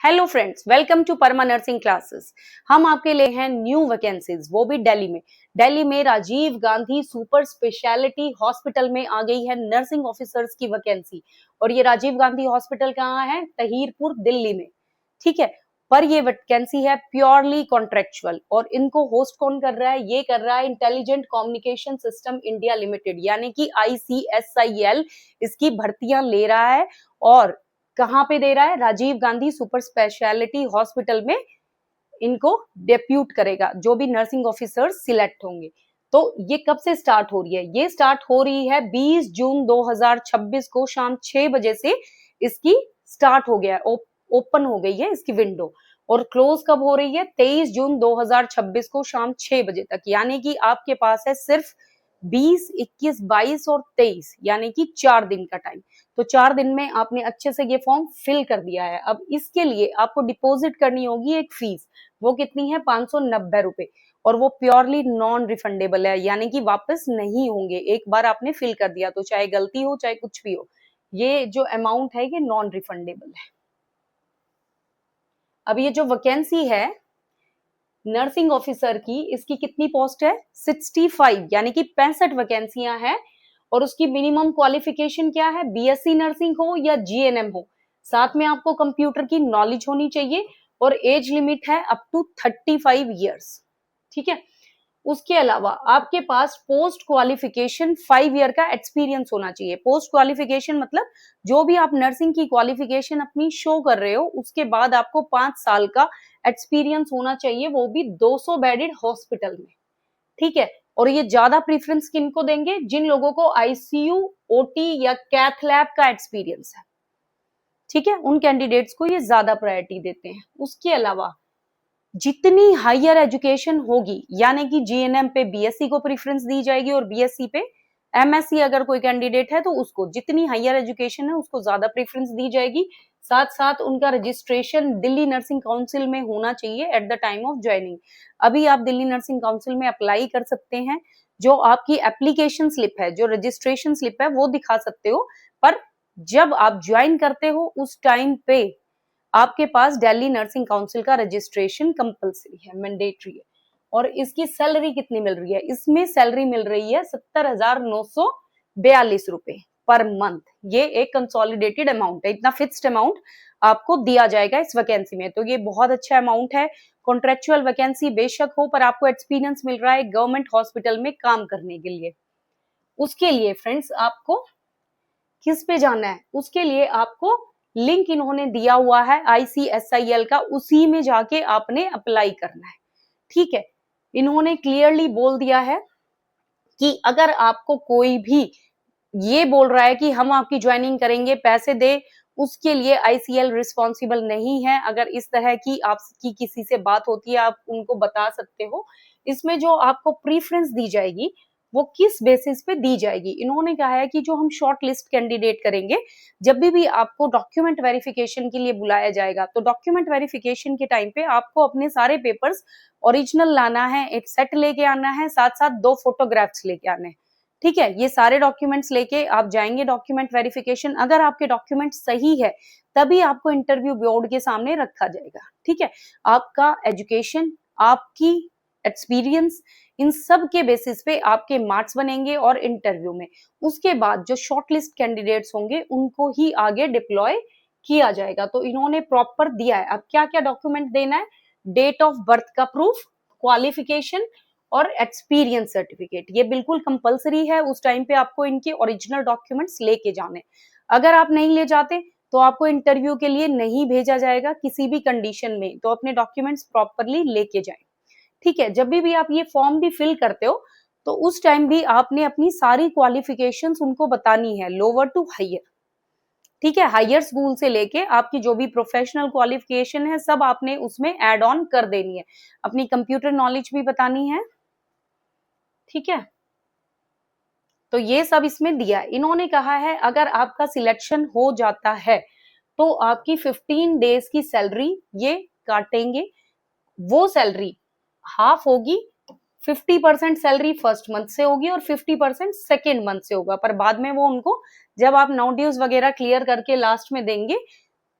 Hello friends, welcome to Parma nursing classes. हम आपके लिए हैं न्यू वैकेंसीज, वो भी दिल्ली में। दिल्ली में Rajiv Gandhi super speciality hospital में आ गई है नर्सिंग ऑफिसर्स की वैकेंसी। और ये राजीव गांधी हॉस्पिटल कहाँ है? तहीरपुर, दिल्ली में। ठीक है, पर ये वैकेंसी है प्योरली कॉन्ट्रेक्चुअल। और इनको होस्ट कौन कर रहा है? ये कर रहा है intelligent communication system India limited, यानी कि ICSIL इसकी भर्तियां ले रहा है। और कहां पे दे रहा है? Rajiv Gandhi super speciality hospital में इनको डेप्यूट करेगा जो भी नर्सिंग ऑफिसर्स सिलेक्ट होंगे। तो ये कब से स्टार्ट हो रही है? ये स्टार्ट हो रही है 20 जून 2026 को शाम 6 बजे से इसकी स्टार्ट हो गया है, ओपन हो गई है इसकी विंडो। और क्लोज कब हो रही है? 23 जून 2026 को शाम 6 बजे तक। यानी कि आपके पास है सिर्फ 20, 21, 22 और 23, यानी कि 4 दिन का टाइम। तो 4 दिन में आपने अच्छे से ये फॉर्म फिल कर दिया है। अब इसके लिए आपको डिपॉजिट करनी होगी एक फीस। वो कितनी है? 590 रुपए। और वो प्योरली नॉन रिफंडेबल है, यानी कि वापस नहीं होंगे। एक बार आपने फिल कर दिया तो चाहे गलती हो चाहे कुछ भी हो, ये जो अमाउंट है ये नॉन रिफंडेबल है। अब ये जो वैकेंसी है नर्सिंग ऑफिसर की, इसकी कितनी पोस्ट है? 65, यानी कि 65 वैकेंसियां हैं। और उसकी मिनिमम क्वालिफिकेशन क्या है? BSc नर्सिंग हो या GNM हो, साथ में आपको कंप्यूटर की नॉलेज होनी चाहिए। और एज लिमिट है अप टू 35 ईयर्स। ठीक है, उसके अलावा आपके पास पोस्ट क्वालिफिकेशन 5 ईयर का एक्सपीरियंस होना चाहिए। पोस्ट क्वालिफिकेशन मतलब जो भी आप नर्सिंग की क्वालिफिकेशन अपनी शो कर रहे हो, उसके बाद आपको 5 साल का एक्सपीरियंस होना चाहिए, वो भी 200 बेडेड हॉस्पिटल में। ठीक है, और ये ज्यादा प्रीफरेंस किनको देंगे? जिन लोगों को ICU, OT या कैथ लैब का एक्सपीरियंस है। ठीक है, उन कैंडिडेट्स को ये ज्यादा प्रायोरिटी देते हैं। उसके अलावा जितनी हायर एजुकेशन होगी, यानी कि GNM पे BSc को प्रेफरेंस दी जाएगी और BSc पे MSc अगर कोई कैंडिडेट है तो उसको, जितनी हायर एजुकेशन है उसको ज्यादा प्रेफरेंस दी जाएगी। साथ साथ उनका रजिस्ट्रेशन दिल्ली नर्सिंग काउंसिल में होना चाहिए at the time of joining. अभी आप दिल्ली नर्सिंग काउंसिल में अप्लाई कर सकते हैं। जो आपकी एप्लीकेशन स्लिप है, जो रजिस्ट्रेशन स्लिप है, वो दिखा सकते हो। पर जब आप ज्वाइन करते हो उस टाइम पे आपके पास दिल्ली नर्सिंग काउंसिल का रजिस्ट्रेशन कंपलसरी है, मैंडेटरी है। और इसकी सैलरी कितनी मिल रही है? इसमें सैलरी मिल रही है 70,942 रुपए पर मंथ। ये एक कंसोलिडेटेड अमाउंट है, इतना फिक्स्ड अमाउंट आपको दिया जाएगा इस वैकेंसी में। तो ये बहुत अच्छा अमाउंट है। कॉन्ट्रेक्चुअल वैकेंसी बेशक हो, पर आपको एक्सपीरियंस मिल रहा है गवर्नमेंट हॉस्पिटल में काम करने के लिए। उसके लिए फ्रेंड्स आपको किस पे जाना है? उसके लिए आपको लिंक इन्होंने दिया हुआ है ICSIL का, उसी में जाके आपने अप्लाई करना है। ठीक है, इन्होंने क्लियरली बोल दिया है कि अगर आपको कोई भी ये बोल रहा है कि हम आपकी ज्वाइनिंग करेंगे, पैसे दे, उसके लिए ICL रिस्पॉन्सिबल नहीं है। अगर इस तरह की आपकी किसी से बात होती है, आप उनको बता सकते हो। इसमें जो आपको प्रीफरेंस दी जाएगी वो किस बेसिस पे दी जाएगी? इन्होंने कहा है कि जो हम शॉर्ट लिस्ट कैंडिडेट करेंगे, जब भी आपको डॉक्यूमेंट वेरिफिकेशन के लिए बुलाया जाएगा, तो डॉक्यूमेंट वेरिफिकेशन के टाइम पे आपको अपने सारे पेपर्स ओरिजिनल लाना है, एक सेट लेके आना है, साथ साथ 2 फोटोग्राफ्स लेके आने हैं। ठीक है, ये सारे डॉक्यूमेंट्स लेके आप जाएंगे डॉक्यूमेंट वेरिफिकेशन। अगर आपके डॉक्यूमेंट सही है तभी आपको इंटरव्यू बोर्ड के सामने रखा जाएगा। ठीक है, आपका एजुकेशन, आपकी एक्सपीरियंस, इन सब के बेसिस पे आपके मार्क्स बनेंगे और इंटरव्यू में उसके बाद जो शॉर्टलिस्ट कैंडिडेट्स होंगे उनको ही आगे डिप्लॉय किया जाएगा। तो इन्होंने प्रॉपर दिया है अब क्या क्या डॉक्यूमेंट देना है। डेट ऑफ बर्थ का प्रूफ, क्वालिफिकेशन और एक्सपीरियंस सर्टिफिकेट, ये बिल्कुल कंपलसरी है। उस टाइम पे आपको इनके ओरिजिनल डॉक्यूमेंट्स लेके जाने। अगर आप नहीं ले जाते तो आपको इंटरव्यू के लिए नहीं भेजा जाएगा किसी भी कंडीशन में। तो अपने डॉक्यूमेंट्स प्रॉपरली लेके जाएं। ठीक है, जब भी आप ये फॉर्म भी फिल करते हो तो उस टाइम भी आपने अपनी सारी क्वालिफिकेशंस उनको बतानी है, लोअर टू हायर। ठीक है, हायर स्कूल से लेके आपकी जो भी प्रोफेशनल क्वालिफिकेशन है सब आपने उसमें ऐड ऑन कर देनी है। अपनी कंप्यूटर नॉलेज भी बतानी है। ठीक है, तो ये सब इसमें दिया है। इन्होंने कहा है अगर आपका सिलेक्शन हो जाता है तो आपकी 15 डेज की सैलरी ये काटेंगे। वो सैलरी हाफ होगी, 50% सैलरी फर्स्ट मंथ से होगी और 50% सेकेंड मंथ से होगा। पर बाद में वो उनको जब आप नौ ड्यूज वगैरह क्लियर करके लास्ट में देंगे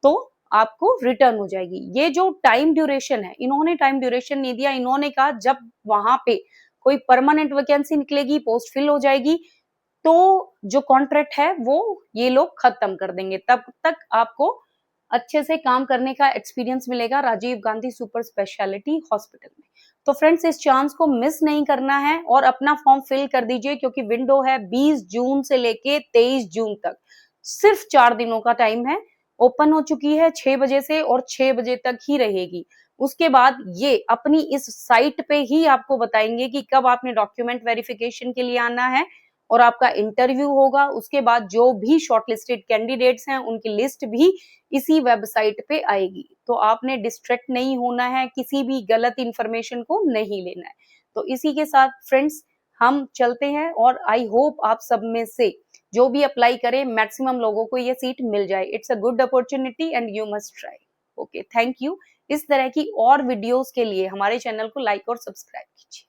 तो आपको रिटर्न हो जाएगी। ये जो टाइम ड्यूरेशन है, इन्होंने टाइम ड्यूरेशन नहीं दिया, इन्होंने कहा जब वहां पे कोई परमानेंट वैकेंसी निकलेगी, पोस्ट फिल हो जाएगी, तो जो कॉन्ट्रैक्ट है वो ये लोग खत्म कर देंगे, तब तक आपको अच्छे से काम करने का एक्सपीरियंस मिलेगा Rajiv Gandhi super speciality hospital में। तो फ्रेंड्स, इस चांस को मिस नहीं करना है और अपना फॉर्म फिल कर दीजिए, क्योंकि विंडो है 20 जून से लेके 23 जून तक, सिर्फ 4 दिनों का टाइम है। ओपन हो चुकी है 6 बजे से और 6 बजे तक ही रहेगी। उसके बाद ये अपनी इस साइट पे ही आपको बताएंगे कि कब आपने डॉक्यूमेंट वेरिफिकेशन के लिए आना है और आपका इंटरव्यू होगा। उसके बाद जो भी शॉर्टलिस्टेड कैंडिडेट्स हैं उनकी लिस्ट भी इसी वेबसाइट पे आएगी। तो आपने डिस्ट्रैक्ट नहीं होना है, किसी भी गलत इंफॉर्मेशन को नहीं लेना है। तो इसी के साथ फ्रेंड्स हम चलते हैं और आई होप आप सब में से जो भी अप्लाई करे मैक्सिमम लोगों को ये सीट मिल जाए। It's a good opportunity and you must try. Okay, thank you. इस तरह की और वीडियोस के लिए हमारे चैनल को लाइक और सब्सक्राइब कीजिए।